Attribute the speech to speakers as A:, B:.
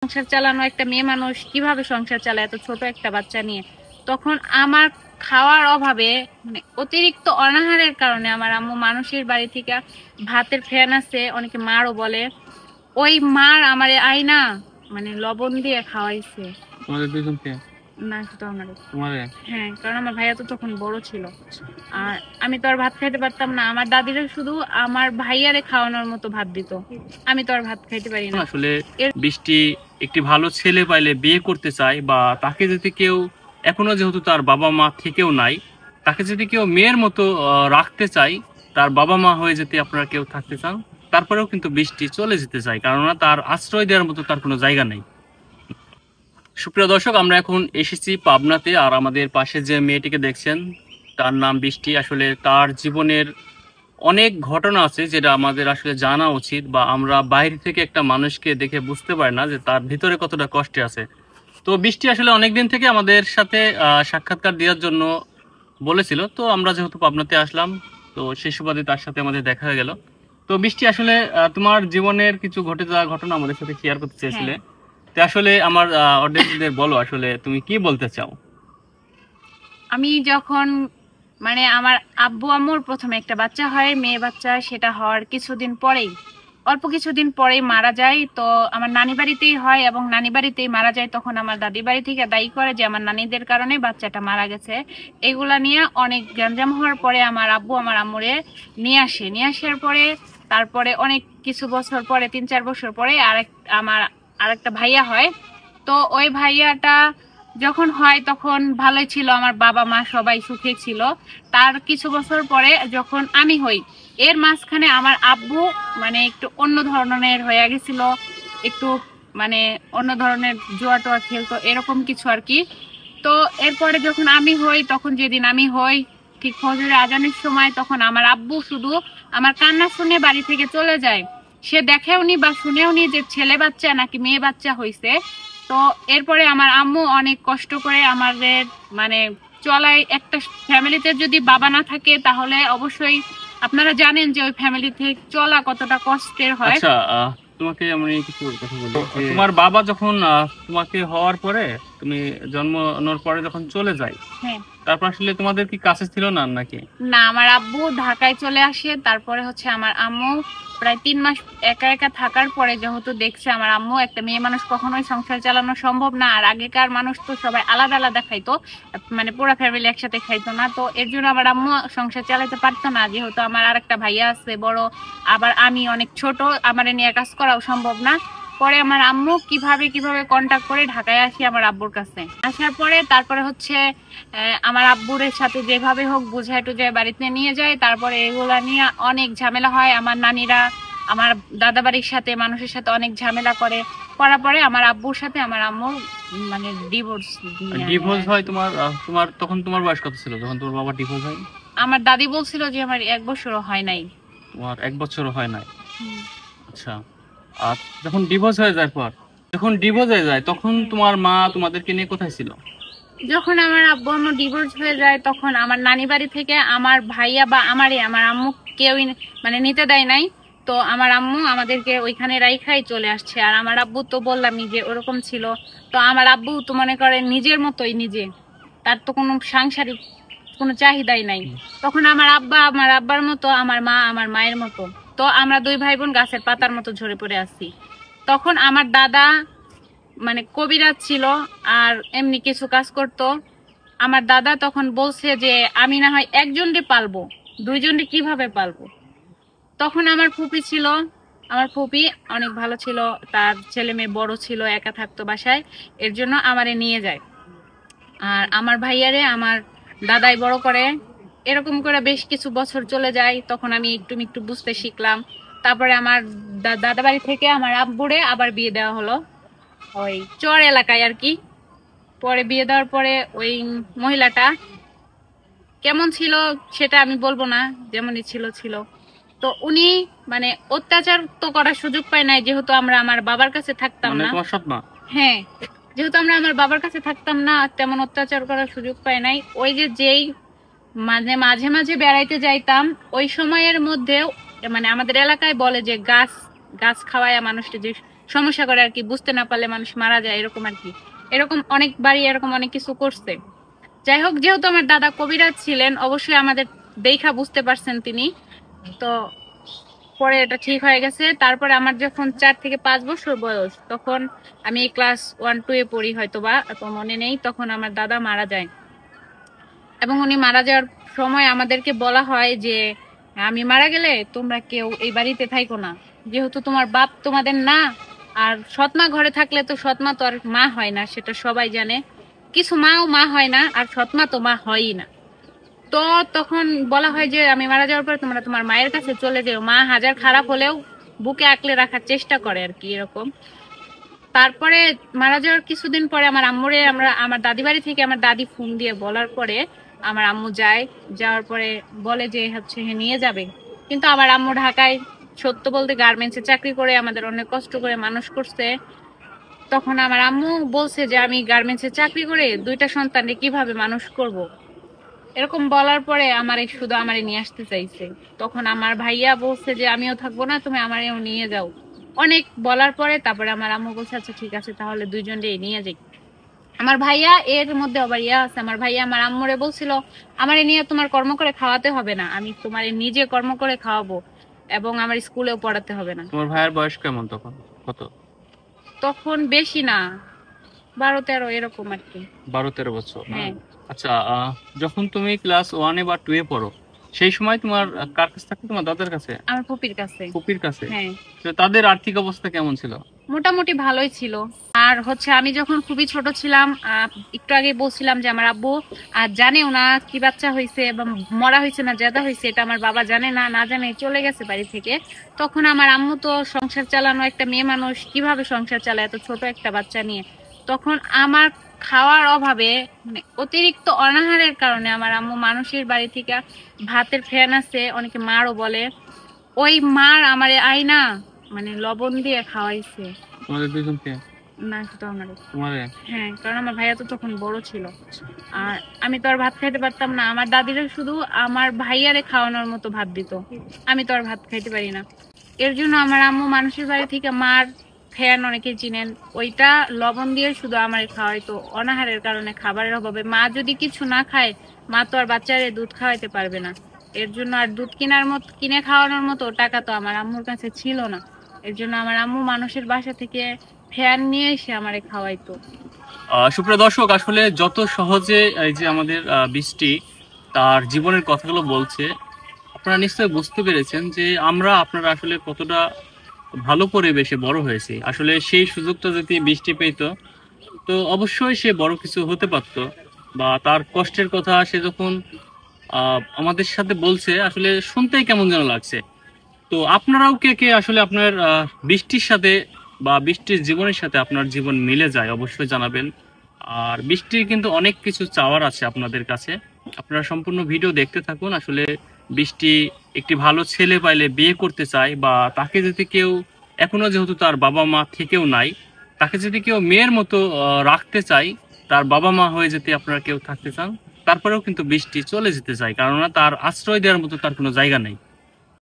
A: সংসার চালানো একটা মেয়ে মানুষ কিভাবে সংসার চালায় এত ছোট একটা বাচ্চা নিয়ে। তখন আমার খাওয়ার অভাবে মানে অতিরিক্ত অনাহারের কারণে আমার আম্মু মানুষের বাড়ি থেকে ভাতের ফ্যান আছে, অনেকে মারও বলে, ওই মার আমার আইনা মানে লবণ দিয়ে খাওয়াইছে।
B: তোমাদের দুজনকে?
A: না, শুধু আমার।
B: তোমারে?
A: হ্যাঁ, কারণ আমার ভাইয়া তো তখন বড় ছিল আর আমি তো আর ভাত খাইতে পারতাম না। আমার দাদিরা শুধু আমার ভাইয়ারে খাওয়ানোর মতো ভাত দিত, আমি তো আর ভাত খাইতে পারি না।
B: আসলে বৃষ্টি একটি ভালো ছেলে পাইলে বিয়ে করতে চায়, বা তাকে যদি কেউ এখনো যেহেতু তার বাবা মা থেকেও নাই, তাকে যদি কেউ মেয়ের মতো রাখতে চায়, তার বাবা মা হয়ে যদি আপনারা কেউ থাকতে চান, তারপরেও কিন্তু বৃষ্টি চলে যেতে চায়, কেননা তার আশ্রয় দেওয়ার মতো তার কোনো জায়গা নেই। সুপ্রিয় দর্শক, আমরা এখন এসেছি পাবনাতে, আর আমাদের পাশে যে মেয়েটিকে দেখছেন তার নাম বৃষ্টি। আসলে তার জীবনের অনেক ঘটনা আছে যেটা আমাদের আসলে জানা উচিত, বা আমরা বাইরে থেকে একটা মানুষকে দেখে বুঝতে পারি না যে তার ভিতরে কতটা কষ্টে আছে। তো বৃষ্টি আসলে অনেকদিন থেকে আমাদের সাথে সাক্ষাৎকার দেওয়ার জন্য বলেছিল, তো আমরা যেহেতু পাবনাতে আসলাম, তো সেই সুবাদে তার সাথে আমাদের দেখা হয়ে গেল। তো বৃষ্টি আসলে তোমার জীবনের কিছু ঘটে যাওয়া ঘটনা আমাদের সাথে শেয়ার করতে চেয়েছিলে। তো আসলে আমার অডিয়েন্সদের বলো, আসলে তুমি কি বলতে চাও?
A: আমি যখন মানে আমার আব্বু আম্মুর প্রথমে একটা বাচ্চা হয়, মেয়ে বাচ্চা, সেটা হওয়ার কিছুদিন পরেই, অল্প কিছুদিন পরেই মারা যায়। তো আমার নানি বাড়িতেই হয় এবং নানি বাড়িতেই মারা যায়। তখন আমার দাদি বাড়ি থেকে দায়ী করে যে আমার নানিদের কারণে বাচ্চাটা মারা গেছে। এগুলা নিয়ে অনেক গ্যাঞ্জাম হওয়ার পরে আমার আব্বু আমার আম্মুরে নিয়ে আসার পরে তারপরে অনেক কিছু বছর পরে, 3-4 বছর পরে আমার আরেকটা ভাইয়া হয়। তো ওই ভাইয়াটা যখন হয় তখন ভালোই ছিল, আমার বাবা মা সবাই সুখে ছিল। তার কিছু বছর পরে যখন আমি হই, এর মাঝখানে আমার আব্বু মানে একটু অন্য ধরনের হয়ে গেছিল, একটু মানে অন্য ধরনের জুয়া টুয়া খেলতো, এরকম কিছু আর কি। তো এরপরে যখন আমি হই, তখন যেদিন আমি হই ঠিক ফজরের আজানের সময়, তখন আমার আব্বু শুধু আমার কান্না শুনে বাড়ি থেকে চলে যায়। সে দেখেওনি বা শুনেওনি যে ছেলে বাচ্চা নাকি মেয়ে বাচ্চা হয়েছে। তো এরপরে আমার আম্মু অনেক কষ্ট করে আমাদের মানে চলায়, একটা ফ্যামিলিতে যদি বাবা না থাকে তাহলে অবশ্যই আপনারা জানেন যে ওই ফ্যামিলি থেকে চলা কতটা কষ্টের হয়।
B: আচ্ছা, তোমাকে আমি কিছু কথা বলি। তোমার বাবা যখন তোমাকে হওয়ার পরে, তুমি জন্ম নেওয়ার পরে যখন চলে যায়,
A: হ্যাঁ,
B: তারপর আসলে তোমাদের কি কাছে ছিল না নাকি?
A: না, আমার আব্বু ঢাকায় চলে আসে। তারপরে হচ্ছে আমার আম্মু প্রায় 3 মাস একা একা থাকার পরে যেহেতু দেখছে আমার আম্মু, একটা মেয়ে মানুষ কখনোই সংসার চালানো সম্ভব না, আর আগেকার মানুষ তো সবাই আলাদা আলাদা খাইতো, মানে পুরো ফ্যামিলি একসাথে খাইতো না। তো এর জন্য আমার আম্মু সংসার চালাতে পারতো না, যেহেতু আমার আরেকটা ভাইয়া আছে বড়, আবার আমি অনেক ছোট, আমার নিয়ে কাজ করাও সম্ভব না। পরে আমার আম্মু কিভাবে কন্টাক্ট করে ঢাকায় আসি আমার আব্বুর কাছে। আসার পরে তারপরে হচ্ছে আমার আব্বুরের সাথে যেভাবে হোক বুঝায় টুঝায় বাড়িতে নিয়ে যায়। তারপরে এগুলা নিয়ে অনেক ঝামেলা হয়, আমার নানিরা আমার দাদা বাড়ির সাথে মানুষের সাথে অনেক ঝামেলা করার পরে আমার আব্বুর সাথে আমার আম্মুর মানে ডিভোর্স
B: হয়। তোমার তোমার তখন তোমার বয়স কত ছিল যখন তোমার বাবা ডিভোর্স হয়?
A: আমার দাদি বলছিল যে আমার 1 বছরও হয় নাই।
B: তোমার 1 বছরও হয় নাই? আচ্ছা। আর যখন ডিভোর্স হয়ে যায় তখন তোমার মা তোমাদেরকে নিয়ে কোথায় ছিল?
A: যখন আমার আব্বু আম্মু ডিভোর্স হয়ে যায় তখন আমার নানি বাড়ি থেকে আমার ভাইয়া বা আমার আম্মু কেউই মানে নিতে দেয় নাই। তো আমার আম্মু আমাদেরকে ওইখানে রাইখাই চলে আসছে। আর আমার আব্বু তো বললামই যে ওরকম ছিল। তো আমার আব্বু তো মনে করে নিজের মতোই নিজে, তার তো কোনো সাংসারিক কোনো চাহিদাই নাই। তখন আমার আব্বার মতো, আমার মা আমার মায়ের মতো। তো আমরা 2 ভাই বোন গাছের পাতার মতো ঝরে পড়ে আছি। তখন আমার দাদা মানে কবিরাজ ছিল আর এমনি কিছু কাজ করত। আমার দাদা তখন বলছে যে আমি না হয় একজনকে পালবো, 2 জনকে কিভাবে পালবো। তখন আমার ফুপি ছিল, আমার ফুপি অনেক ভালো ছিল, তার ছেলে মেয়ে বড় ছিল, একা থাকতো বাসায়, এর জন্য আমারে নিয়ে যায়। আর আমার ভাইয়ারে আমার দাদাই বড় করে। এরকম করে বেশ কিছু বছর চলে যায়। তখন আমি একটু বুঝতে শিখলাম। তারপরে আমার দাদা বাড়ি থেকে আমার আব্বুরে আবার বিয়ে দেওয়া হলো ওই চর এলাকায় আর কি। পরে বিয়ে দেওয়ার পরে ওই মহিলাটা কেমন ছিল সেটা আমি বলবো না, যেমনই ছিল। তো উনি মানে অত্যাচার তো করার সুযোগ পায় নাই, যেহেতু আমরা আমার বাবার কাছে থাকতাম না। হ্যাঁ, যেহেতু আমরা আমার বাবার কাছে থাকতাম না, তেমন অত্যাচার করার সুযোগ পায় নাই। ওই যেই মানে মাঝে মাঝে বেড়াইতে যাইতাম, ওই সময়ের মধ্যেও মানে আমাদের এলাকায় বলে যে গাছ খাওয়ায় মানুষটা যে সমস্যা করে আর কি, বুঝতে না পারলে মানুষ মারা যায় এরকম আর কি। এরকম অনেকবারই এরকম অনেক কিছু করছে। যাই হোক, যেহেতু আমার দাদা কবিরাজ ছিলেন, অবশ্যই আমাদের দেখা বুঝতে পারছেন তিনি। তো পরে এটা ঠিক হয়ে গেছে। তারপরে আমার যখন 4 থেকে 5 বছর বয়স, তখন আমি ক্লাস 1-2 এ পড়ি হয়তোবা, এত মনে নেই, তখন আমার দাদা মারা যায়। এবং উনি মারা যাওয়ার সময় আমাদেরকে বলা হয় যে আমি মারা গেলে তোমরা কেউ এই বাড়িতে থাইকো না, যেহেতু তোমার বাপ তোমাদের না। আর সৎমা ঘরে থাকলে তো সৎমা তো আর মা হয় না, সেটা সবাই জানে। কিছু মাও মা হয় না, আর সৎমা তো মা হয়ই না। তো তখন বলা হয় যে আমি মারা যাওয়ার পর তোমরা তোমার মায়ের কাছে চলে যেও, মা হাজার খারাপ হলেও বুকে আঁকলে রাখার চেষ্টা করে আর কি, এরকম। তারপরে মারা যাওয়ার কিছুদিন পরে আমার আম্মুরে আমার দাদি বাড়ি থেকে আমার দাদি ফোন দিয়ে বলার পরে আমার আম্মু যায়। যাওয়ার পরে বলে যে হচ্ছে নিয়ে যাবে। কিন্তু আমার আম্মু ঢাকায়, সত্য বলতে গার্মেন্টসে চাকরি করে আমাদের অনেক কষ্ট করে মানুষ করছে। তখন আমার আম্মু বলছে যে আমি গার্মেন্টসে চাকরি করে 2টা সন্তানকে কিভাবে মানুষ করব। এরকম বলার পরে শুধু আমারে নিয়ে আসতে চাইছে। তখন আমার ভাইয়া বলছে যে আমিও থাকবো না, তুমি আমারেও নিয়ে যাও। অনেক বলার পরে তারপরে আমার আম্মু বলছে আচ্ছা ঠিক আছে, তাহলে 2জনকেই নিয়ে যাই। আমার ভাইয়া এর মধ্যে আবার ইয়া আছে, আমার ভাইয়া আমার আম্মুরে বলছিল আমারে নিয়ে তোমার কর্ম করে খাওয়াতে হবে না, আমি তোমারে নিজে কর্ম করে খাওয়াবো, এবং আমার স্কুলেও পড়াতে হবে না।
B: তোমার ভাইয়ের বয়স কেমন তখন? কত?
A: তখন বেশি না, 12-13 এরকম আর কি।
B: 12-13 বছর।
A: হ্যাঁ।
B: আচ্ছা, যখন তুমি ক্লাস 1 বা 2 এ পড়ো, সেই সময় তোমার কার কাছে থাকতো? তোমার দাদার কাছে?
A: আমার ফুপির কাছে।
B: ফুপির কাছে?
A: হ্যাঁ।
B: তো তাদের আর্থিক অবস্থা কেমন ছিল?
A: মোটামুটি ভালোই ছিল। আর হচ্ছে আমি যখন খুবই ছোট ছিলাম, একটু আগে বলছিলাম যে আমার আব্বু জানেও না কি বাচ্চা হয়েছে এবং মরা হয়েছে না জেদা হয়েছে, এটা আমার বাবা জানে না, না জানে চলে গেছে বাড়ি থেকে। তখন আমার আম্মু তো সংসার চালানো, একটা মেয়ে মানুষ কিভাবে সংসার চালায় এত ছোট একটা বাচ্চা নিয়ে। তখন আমার খাওয়ার অভাবে, মানে অতিরিক্ত অনাহারের কারণে আমার আম্মু মানুষের বাড়ি থেকে ভাতের ফ্যান আছে, অনেকে মারও বলে, ওই মার আমারে আইনা মানে লবণ দিয়ে খাওয়াইছে।
B: তোমাদের দুজনকে?
A: না, শুধু আমারে।
B: তোমারে?
A: হ্যাঁ, কারণ আমার ভাইয়া তো তখন বড় ছিল, আর আমি তো আর ভাত খাইতে পারতাম না। আমার দাদিরা শুধু আমার ভাইয়ারে খাওয়ানোর মতো ভাত দিত, আমি তো আর ভাত খাইতে পারি না। এর জন্য আমার আম্মু মানুষের বাড়ি থেকে মার ফ্যান, অনেকে চিনেন, ওইটা লবণ দিয়ে শুধু আমারে খাওয়াইতো। অনাহারের কারণে, খাবারের অভাবে, মা যদি কিছু না খায়, মা তো আর বাচ্চারে দুধ খাওয়াইতে পারবে না। এর জন্য আর দুধ কিনে খাওয়ানোর মতো টাকা তো আমার আম্মুর কাছে ছিল না। এর জন্য আমার আম্মু মানুষের বাসা থেকে ফ্যান নিয়ে এসে আমারে খাওয়াইতো।
B: সুপ্রিয় দর্শক, আসলে যত সহজে এই যে আমাদের বৃষ্টি তার জীবনের কথাগুলো বলছে, আপনারা নিশ্চয়ই বুঝতে পেরেছেন যে আপনারা আসলে কতটা ভালো পরিবেশে বড় হয়েছি। আসলে সেই সুযোগটা যদি বৃষ্টি পেত, তো অবশ্যই সে বড় কিছু হতে পারত। বা তার কষ্টের কথা সে যখন আমাদের সাথে বলছে, আসলে শুনতেই কেমন যেন লাগছে। তো আপনারাও কে কে আসলে আপনার বৃষ্টির সাথে বা বৃষ্টির জীবনের সাথে আপনার জীবন মিলে যায়, অবশ্যই জানাবেন। আর বৃষ্টির কিন্তু অনেক কিছু চাওয়ার আছে আপনাদের কাছে, আপনারা সম্পূর্ণ ভিডিও দেখতে থাকুন। আসলে বৃষ্টি একটি ভালো ছেলে পাইলে বিয়ে করতে চায়, বা তাকে যদি কেউ এখনো, যেহেতু তার বাবা মা থেকেও নাই, তাকে যদি কেউ মেয়ের মতো রাখতে চায়, তার বাবা মা হয়ে যদি আপনারা কেউ থাকতে চান, তারপরেও কিন্তু বৃষ্টি চলে যেতে চায়, কেননা তার আশ্রয় দেওয়ার মতো তার কোনো জায়গা নেই।